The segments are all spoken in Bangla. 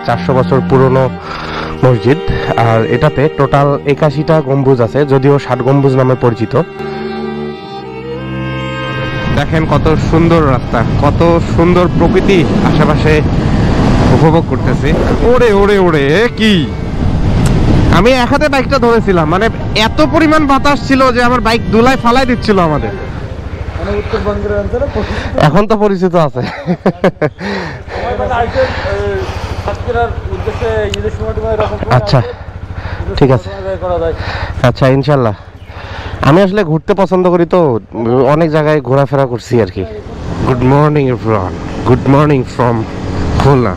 400 বছর পুরনো মসজিদ। আর এটাতে টোটাল 81টা গম্বুজ আছে, যদিও 60 গম্বুজ নামে পরিচিত। দেখেন কত সুন্দর রাস্তা, কত সুন্দর প্রকৃতি আশেপাশে উপভোগ করতেছি। ওরে ওরে ওরে কি, আমি এক হাতে বাইকটা ধরেছিলাম, মানে এত পরিমাণ বাতাস ছিল যে আমার বাইক দুলায় ফালাই দিচ্ছিল আমাদের। এখন তো পরিচিত আছে। আচ্ছা ঠিক আছে, আচ্ছা ইনশাল্লাহ। আমি আসলে ঘুরতে পছন্দ করি, তো অনেক জায়গায় ঘোরাফেরা করছি আর কি। Good morning everyone, good morning from Khulna.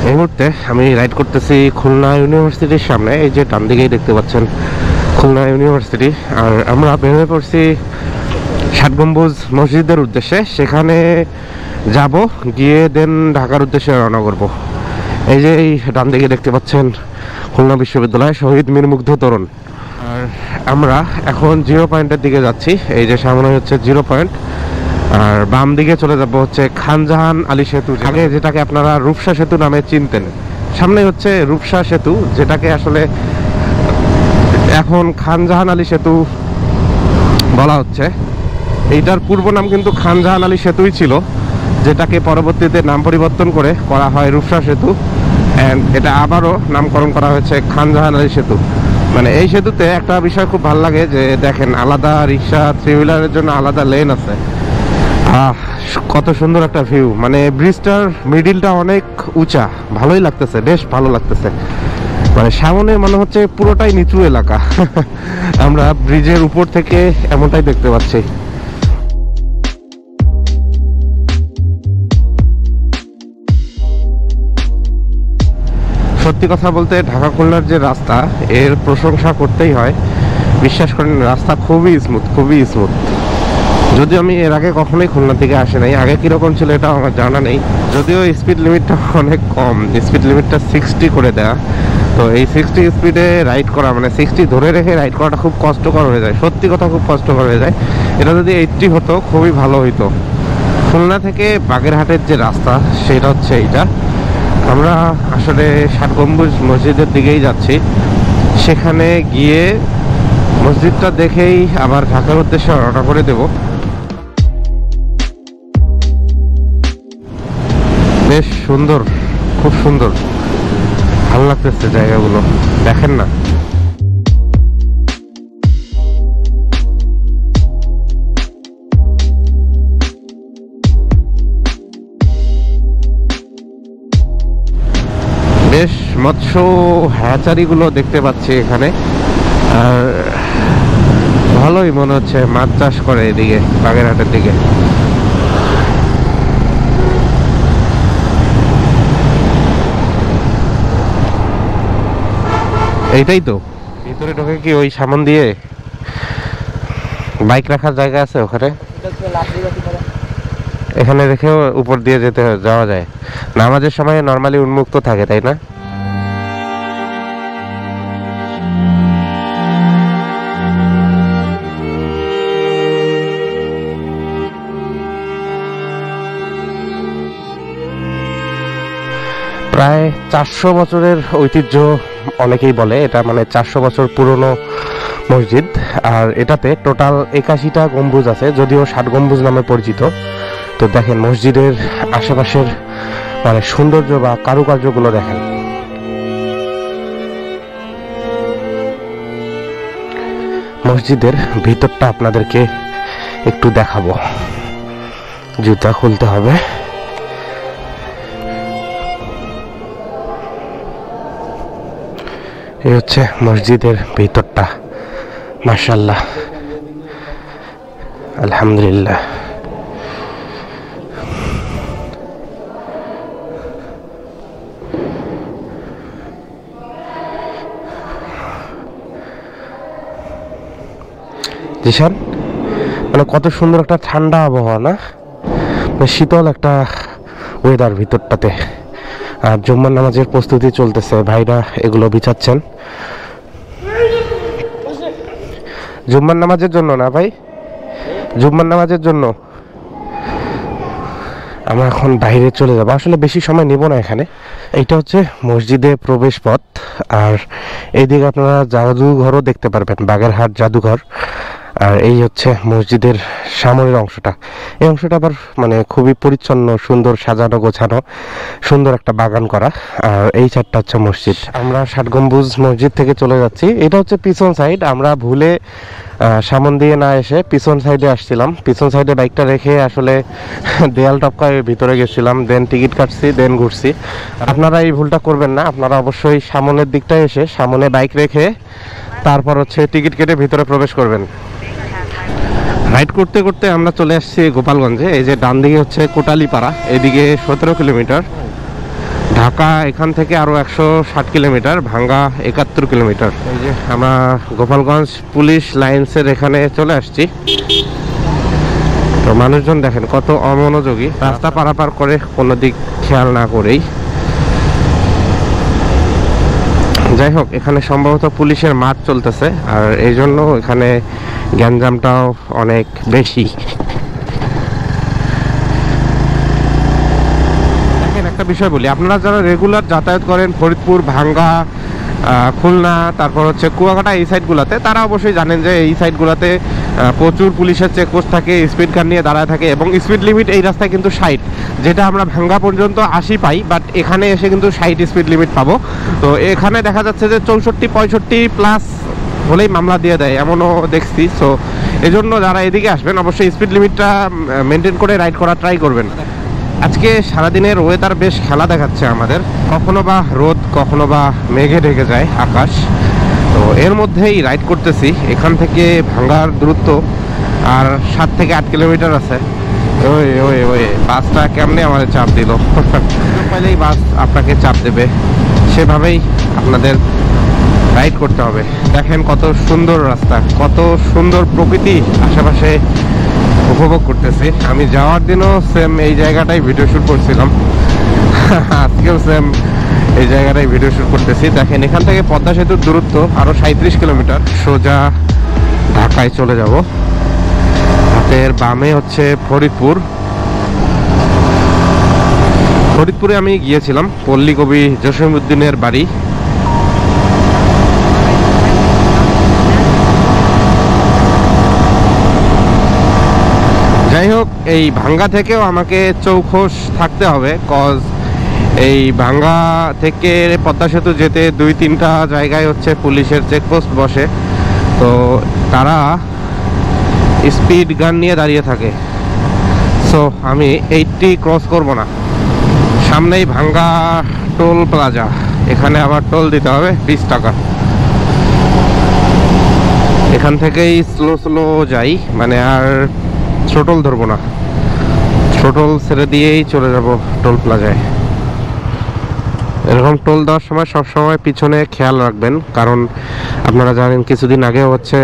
এই মুহূর্তে আমি রাইড করতেছি খুলনা ইউনিভার্সিটির সামনে। এই যে ডান দিকেই দেখতে পাচ্ছেন খুলনা ইউনিভার্সিটি। আর আমরা বের হয়ে পড়ছি 60 গম্বুজ মসজিদের উদ্দেশ্যে। সেখানে যাব, গিয়ে দেন ঢাকার উদ্দেশ্যে রওনা করব। এই যে এই ডান দিকে দেখতে পাচ্ছেন খুলনা বিশ্ববিদ্যালয় শহীদ মীর মুগ্ধ তরুণ। আর আমরা এখন 0 পয়েন্টের দিকে যাচ্ছি। এই যে সামনে হচ্ছে 0 পয়েন্ট, আর বাম দিকে চলে যাব হচ্ছে খানজাহান আলী সেতু, আগে যেটাকে আপনারা রূপসা সেতু নামে চিনতেন। সামনে হচ্ছে রূপসা সেতু, যেটাকে আসলে এখন খানজাহান আলী সেতু বলা হচ্ছে। এইটার পূর্ব নাম কিন্তু খানজাহান আলী সেতুই ছিল, যেটাকে পরবর্তীতে নাম পরিবর্তন করে করা হয় রূপসা সেতু। অ্যান্ড এটা আবারও নামকরণ করা হয়েছে খানজাহান আলী সেতু। মানে এই সেতুতে একটা বিষয় খুব ভালো লাগে যে দেখেন আলাদা রিক্সা, থ্রি হুইলারের জন্য আলাদা লেন আছে। কত সুন্দর একটা ভিউ, মানে ব্রিজটার মিডিলটা অনেক উঁচা, ভালোই লাগতেছে, বেশ ভালো লাগতেছে। মানে সামনে মনে হচ্ছে পুরোটাই নিচু এলাকা। আমরা ব্রিজের উপর থেকে এমনটাই দেখতে পাচ্ছি। সত্যি কথা বলতে ঢাকা খুলনার যে রাস্তা, এর প্রশংসা করতেই হয়। বিশ্বাস করেন রাস্তা খুবই স্মুথ, খুবই স্মুথ। যদিও আমি এর আগে কখনোই খুলনা থেকে আসে নাই, আগে কিরকম ছিল এটা আমার জানা নেই। যদিও স্পিড লিমিটটা অনেক কম, স্পিড লিমিটটা 60 করে দেয়া। তো এই 60 স্পিডে রাইড করা, মানে 60 ধরে রেখে রাইড করাটা খুব কষ্টকর হয়ে যায়। সত্যি কথা খুব কষ্টকর হয়ে যায়। এটা যদি 80 হতো খুবই ভালো হইতো। খুলনা থেকে বাগেরহাটের যে রাস্তা সেটা হচ্ছে এইটা। আমরা আসলে 60 গম্বুজ মসজিদের দিকেই যাচ্ছি। সেখানে গিয়ে মসজিদটা দেখেই আবার ঢাকার উদ্দেশ্যে রওনা করে দেব। বেশ সুন্দর, খুব সুন্দর, ভালো লাগতেছে জায়গাগুলো, দেখেন না। বেশ মৎস্য হ্যাচারিগুলো দেখতে পাচ্ছি এখানে। আর ভালোই মনে হচ্ছে মাছ চাষ করে এদিকে বাগেরহাটের দিকে। এইটাই তো, ভিতরে ঢোকে কি ওই সামন দিয়ে বাইক রাখার জায়গা আছে ওখানে, এখানে রেখেও উপর দিয়ে যাওয়া যায়। নামাজের সময় নর্মালি উন্মুক্ত থাকে, তাই না? প্রায় 400 বছরের ঐতিহ্য অনেকেই বলে এটা, মানে 400 বছর পুরনো মসজিদ। আর এটাতে টোটাল 81টা গম্বুজ আছে, যদিও 60 গম্বুজ নামে পরিচিত। তো দেখেন মসজিদের আশেপাশের মানে সৌন্দর্য বা কারুকার্যগুলো দেখেন। মসজিদের ভিতরটা আপনাদেরকে একটু দেখাবো। জুতা খুলতে হবে। এই হচ্ছে মসজিদের ভিতরটা, মাশাআল্লাহ, আলহামদুলিল্লাহ। জিশান, মানে কত সুন্দর একটা ঠান্ডা আবহাওয়া না, শীতল একটা ওয়েদার ভিতরটাতে। আর জুম্মার নামাজের প্রস্তুতি চলতেছে, ভাইরা এগুলো বিছাচ্ছেন জুম্মার নামাজের জন্য। না ভাই, জুম্মার নামাজের জন্য। আমরা এখন বাইরে চলে যাব। আসলে বেশি সময় নেব না এখানে। এইটা হচ্ছে মসজিদে প্রবেশ পথ, আর এইদিকে আপনারা জাদুঘরও দেখতে পারবেন, বাগেরহাট জাদুঘর। আর এই হচ্ছে মসজিদের সামনের অংশটা। এই অংশটা আবার মানে খুবই পরিচ্ছন্ন, সুন্দর, সাজানো গোছানো, সুন্দর একটা বাগান করা। আর এই সাইডটা হচ্ছে মসজিদ। আমরা ৬০ গম্বুজ মসজিদ থেকে চলে যাচ্ছি। এটা হচ্ছে পিছন সাইড। আমরা ভুলে সামন দিয়ে না এসে পিছন সাইডে আসছিলাম। পিছন সাইডে বাইকটা রেখে আসলে দেয়াল টপকায় ভিতরে গেছিলাম, দেন টিকিট কাটছি, দেন ঘুরছি। আপনারা এই ভুলটা করবেন না। আপনারা অবশ্যই সামনের দিকটায় এসে সামনে বাইক রেখে তারপর হচ্ছে টিকিট কেটে ভিতরে প্রবেশ করবেন। রাইড করতে করতে আমরা চলে আসছি গোপালগঞ্জে। এই যে ডান দিকে হচ্ছে কোটালীপাড়া, এদিকে 17 কিলোমিটার। ঢাকা এখান থেকে আরও 160 কিলোমিটার, ভাঙ্গা 71 কিলোমিটার। এই যে আমরা গোপালগঞ্জ পুলিশ লাইন্সের এখানে চলে আসছি। তো মানুষজন দেখেন কত অমনোযোগী, রাস্তা পারাপার করে কোনো দিক খেয়াল না করেই। যাই হোক, এখানে সম্ভবত পুলিশের মাঠ চলতেছে, আর এই জন্য এখানে গ্যাঞ্জামটাও অনেক বেশি। দেখেন একটা বিষয় বলি, আপনারা যারা রেগুলার যাতায়াত করেন ফরিদপুর, ভাঙ্গা, খুলনা, তারপর হচ্ছে কুয়াকাটা, এই সাইডগুলোতে, তারা অবশ্যই জানেন যে এই সাইডগুলোতে প্রচুর পুলিশের চেকপোস্ট থাকে, স্পিড গান নিয়ে দাঁড়ায় থাকে, এবং স্পিড লিমিট এই রাস্তায় কিন্তু 60, যেটা আমরা ভাঙ্গা পর্যন্ত 80 পাই, বাট এখানে এসে কিন্তু 60 স্পিড লিমিট পাবো। তো এখানে দেখা যাচ্ছে যে 64-65 প্লাস হলেই মামলা দিয়ে দেয়, এমনও দেখছি। সো এই জন্য যারা এদিকে আসবেন অবশ্যই স্পিড লিমিটটা মেনটেন করে রাইড করা ট্রাই করবেন। আজকে সারাদিনের ওয়েদার বেশ খেলা দেখাচ্ছে আমাদের, কখনো বা রোদ, কখনো বা মেঘে ঢেকে যায় আকাশ। তো এর মধ্যেই রাইড করতেছি। এখান থেকে ভাঙ্গার দূরত্ব আর 7 থেকে 8 কিলোমিটার আছে। ওই ওই ওই বাসটা কেমনে আমাদের চাপ দিল। পাইলেই বাস আপনাকে চাপ দেবে, সেভাবেই আপনাদের রাইড করতে হবে। দেখেন কত সুন্দর রাস্তা, কত সুন্দর প্রকৃতি আশেপাশে উপভোগ করতেছি। আমি যাওয়ার দিনও সেম এই জায়গাটাই ভিডিও শুট করছিলাম, আজকেও সেম এই জায়গাটাই ভিডিও শুট করতেছি। দেখেন এখান থেকে পদ্মা সেতুর দূরত্ব আরো 37 কিলোমিটার। সোজা ঢাকায় চলে যাব। হাতের বামে হচ্ছে ফরিদপুর। ফরিদপুরে আমি গিয়েছিলাম, পল্লী কবি জসীমউদ্দিনের বাড়ি। যাই হোক, এই ভাঙ্গা থেকেও আমাকে চৌখোশ থাকতে হবে, কজ এই ভাঙ্গা থেকে পদ্মা সেতু যেতে 2-3টা জায়গায় হচ্ছে পুলিশের চেকপোস্ট বসে। তো তারা স্পিড গান নিয়ে দাঁড়িয়ে থাকে। সো আমি 80 ক্রস করব না। সামনেই ভাঙ্গা টোল প্লাজা, এখানে আবার টোল দিতে হবে 20 টাকা। এখান থেকেই স্লো স্লো যাই, মানে আর থ্রোটল ধরবো না, থ্রোটল ছেড়ে দিয়েই চলে যাব টোল প্লাজায়। এরকম টোল দেওয়ার সময় সবসময় পিছনে খেয়াল রাখবেন, কারণ আপনারা জানেন কিছুদিন আগে হচ্ছে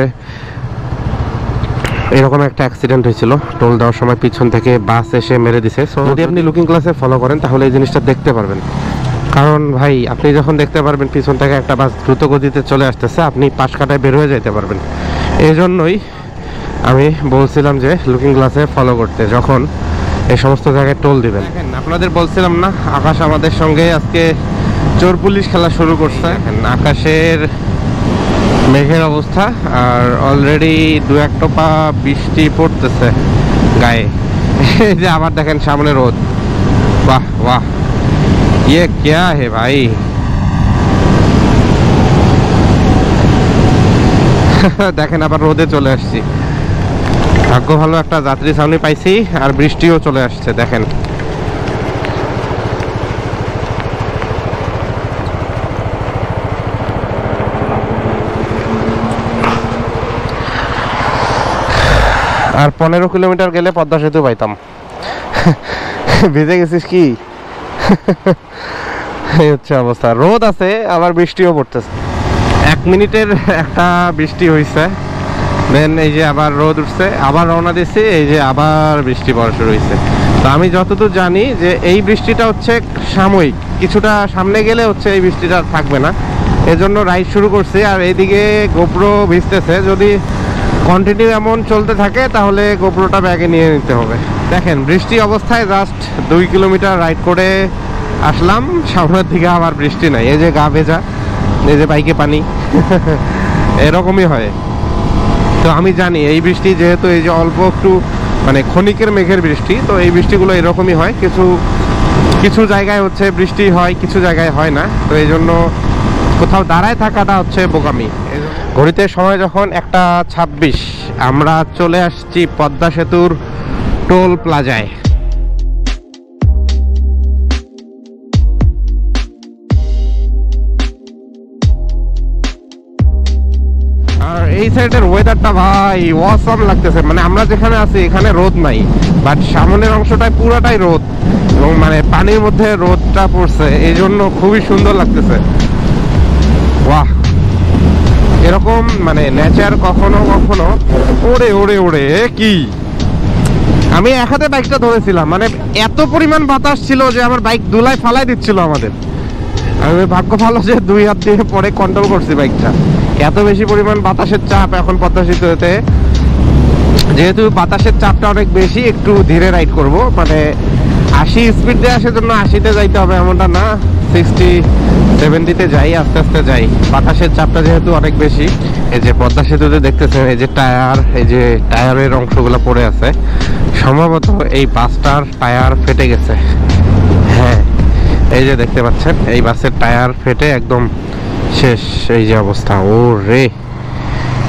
এরকম একটা অ্যাক্সিডেন্ট হয়েছিল। টোল দেওয়ার সময় পিছন থেকে বাস এসে মেরে দিছে। সো যদি আপনি লুকিং গ্লাসে ফলো করেন তাহলে এই জিনিসটা দেখতে পারবেন। কারণ ভাই, আপনি যখন দেখতে পারবেন পিছন থেকে একটা বাস দ্রুত গতিতে চলে আসতেছে, আপনি পাশ কাটায় বের হয়ে যেতে পারবেন। এই জন্যই আমি বলছিলাম যে লুকিং গ্লাসে ফলো করতে যখন এই সমস্ত জায়গায় টোল দিবেন। আপনাদের বলছিলাম না, আকাশ আমাদের সঙ্গে আজকে চোর পুলিশ খেলা শুরু করছে। আকাশের মেঘের অবস্থা, আর অলরেডি 2-1 টোপা বৃষ্টি পড়তেছে গায়ে। এই যে আবার দেখেন সামনে রোদ। বাহ বাহ, ইয়ে ক্যা হে ভাই। দেখেন আবার রোদে চলে আসছি। ভাগ্য ভালো, একটা যাত্রী ছাউনি পাইছি, আর বৃষ্টিও চলে আসছে। দেখেন আর 15 কিলোমিটার গেলে পদ্মা সেতু পাইতাম। ভিজে গেছিস কি? এই হচ্ছে অবস্থা। রোদ আছে, আবার বৃষ্টিও পড়তেছে। 1 মিনিটের একটা বৃষ্টি হয়েছে, দেন এই যে আবার রোদ উঠছে, আবার রওনা দিচ্ছি, এই যে আবার বৃষ্টি পড়া শুরু হয়েছে। তো আমি যতদূর জানি যে এই বৃষ্টিটা হচ্ছে সাময়িক, কিছুটা সামনে গেলে হচ্ছে এই বৃষ্টিটা থাকবে না, এজন্য রাইড শুরু করছি। আর এইদিকে গোপ্রো ভিজতেছে, যদি কন্টিনিউ এমন চলতে থাকে তাহলে গোপ্রোটা ব্যাগে নিয়ে নিতে হবে। দেখেন বৃষ্টি অবস্থায় জাস্ট 2 কিলোমিটার রাইড করে আসলাম, সামনের দিকে আবার বৃষ্টি নাই। এই যে গা ভেজা, এই যে বাইকে পানি এরকমই হয়। তো আমি জানি এই বৃষ্টি যেহেতু এই যে অল্প একটু মানে ক্ষণিকের মেঘের বৃষ্টি, তো এই বৃষ্টিগুলো এরকমই হয়। কিছু কিছু জায়গায় হচ্ছে বৃষ্টি হয়, কিছু জায়গায় হয় না। তো এই জন্য কোথাও দাঁড়ায় থাকাটা হচ্ছে বোকামি। ঘড়িতে সময় যখন 1:26, আমরা চলে আসছি পদ্মা সেতুর টোল প্লাজায়। আর এই সাইডের ওয়েদারটা ভাই অসাম লাগতেছে। মানে আমরা যেখানে আছি এখানে রোদ নাই, বাট সামনের অংশটায় পুরোটাই রোদ, এবং মানে পানির মধ্যে রোদটা পড়ছে, এই জন্য খুবই সুন্দর লাগতেছে। বাহ, এরকম মানে নেচার কখনো কখনো ওড়ে ওড়ে ওড়ে কি। আমি এক হাতে বাইকটা ধরেছিলাম, মানে এত পরিমাণ বাতাস ছিল যে আমার বাইক দুলাই ফালাই দিচ্ছিল আমাদের। আমি ভাগ্য ভালো যে 2 হাত দিয়ে পরে কন্ট্রোল করছি বাইকটা। এত বেশি পরিমাণ বাতাসের চাপ এখন পদ্মা সেতুতে, যেহেতু বাতাসের চাপটা অনেক বেশি, একটু ধীরে রাইড করব। মানে 80 স্পিড দিয়ে আসার জন্য 80-তে যাইতে হবে এমনটা না, 60-70-তে যাই, আস্তে আস্তে যাই। বাতাসের চাপটা যেহেতু অনেক বেশি। এই যে পদ্মা সেতুতে দেখতেছেন এই যে টায়ার, এই যে টায়ারের অংশগুলো পড়ে আছে, সম্ভবত এই বাসটার টায়ার ফেটে গেছে। হ্যাঁ, এই যে দেখতে পাচ্ছেন এই বাসের টায়ার ফেটে একদম শেষ, এই যে অবস্থা। ও রে,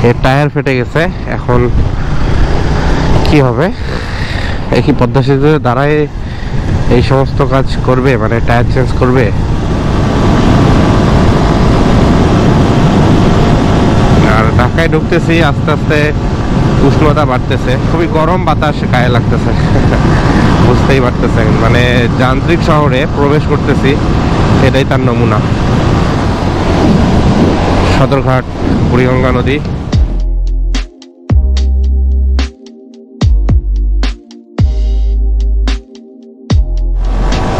এর টায়ার ফেটে গেছে। এখন কি হবে? এই কি পদ্মা সেতুতে দাঁড়ায় এই সমস্ত কাজ করবে, মানে টায়ার চেঞ্জ করবে? আর ঢাকায় ঢুকতেছি আস্তে আস্তে, উষ্ণতা বাড়তেছে, খুবই গরম বাতাস গায়ে লাগতেছে বুঝতেই পারতেছেন, মানে যান্ত্রিক শহরে প্রবেশ করতেছি, এটাই তার নমুনা। সদরঘাট, বুড়িগঙ্গা নদী।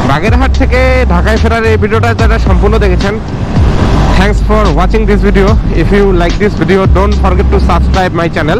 বাগেরহাট থেকে ঢাকায় ফেরার এই ভিডিওটা যারা সম্পূর্ণ দেখেছেন, thanks for watching this video. If you like this video, don't forget to subscribe my channel.